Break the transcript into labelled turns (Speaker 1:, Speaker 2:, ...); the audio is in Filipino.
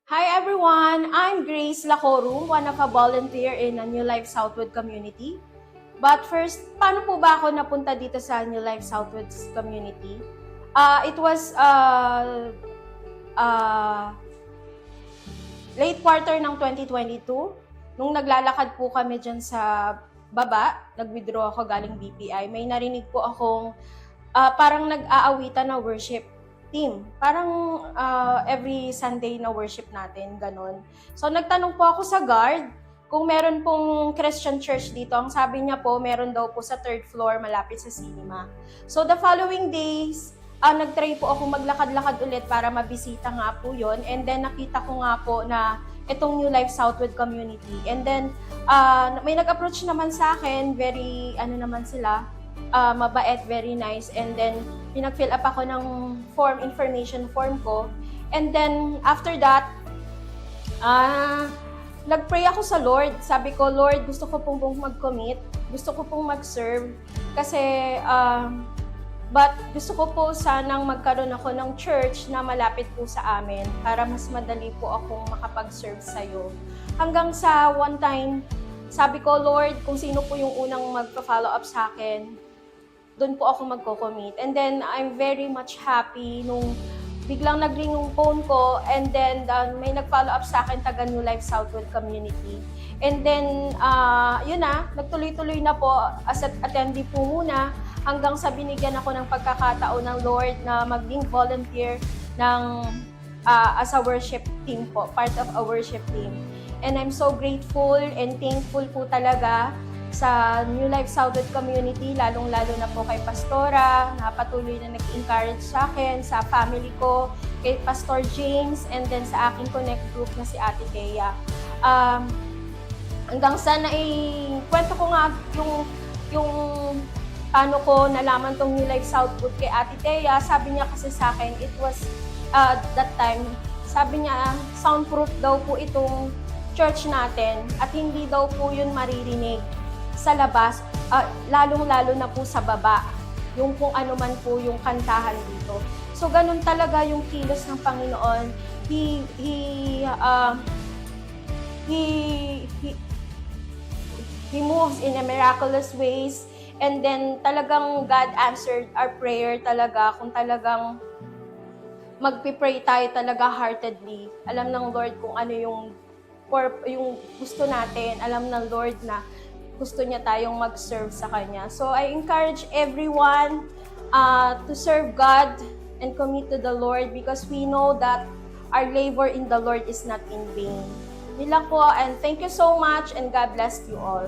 Speaker 1: Hi everyone! I'm Grace Lacorum, one of a volunteer in a New Life Southwood community. But first, paano po ba ako napunta dito sa New Life Southwood community? It was late quarter ng 2022. Nung naglalakad po kami dyan sa baba, nag-withdraw ako galing BPI, may narinig po akong parang nag-aawitan na worship team. Parang every Sunday na worship natin, ganon. So nagtanong po ako sa guard kung meron pong Christian church dito. Ang sabi niya po, meron daw po sa third floor malapit sa cinema. So the following days, nag-try po ako maglakad-lakad ulit para mabisita nga po yon. And then nakita ko nga po na itong New Life Southwood community. And then may nag-approach naman sa akin, very naman sila, mabait, very nice. And then pinag-fill up ako ng information form ko. And then after that, nag-pray ako sa Lord. Sabi ko, Lord, gusto ko pong mag-commit, gusto ko pong mag-serve kasi but gusto ko po sanang magkaroon ako ng church na malapit po sa amin para mas madali po akong makapag-serve sa'yo. Hanggang sa one time, sabi ko, Lord, kung sino po yung unang magpa-follow up sa akin, doon po ako magko-commit. And then, I'm very much happy nung biglang nag-ring yung phone ko and then may nag-follow up sa akin taga New Life Southwood community. And then, yun na, nagtuloy-tuloy na po as attendee po muna hanggang sa binigyan ako ng pagkakataon ng Lord na maging volunteer ng as a worship team po, part of a worship team. And I'm so grateful and thankful po talaga sa New Life Southwood community, lalong-lalo na po kay Pastora, na patuloy na nag-encourage sa akin, sa family ko, kay Pastor James, and then sa aking connect group na si Ate Thea. Hanggang sa kwento ko nga yung paano ko nalaman tong New Life Southwood kay Ate Thea. Sabi niya kasi sa akin, it was that time, sabi niya, soundproof daw po itong church natin at hindi daw po yun maririnig sa labas, lalong-lalo na po sa baba, yung kung ano man po yung kantahan dito. So, ganun talaga yung kilos ng Panginoon. He moves in a miraculous ways, and then talagang God answered our prayer talaga, kung talagang magpipray tayo talaga heartedly. Alam ng Lord kung ano yung gusto natin. Alam ng Lord na gusto niya tayong mag-serve sa Kanya. So, I encourage everyone to serve God and commit to the Lord because we know that our labor in the Lord is not in vain. Yun lang po, and thank you so much and God bless you all.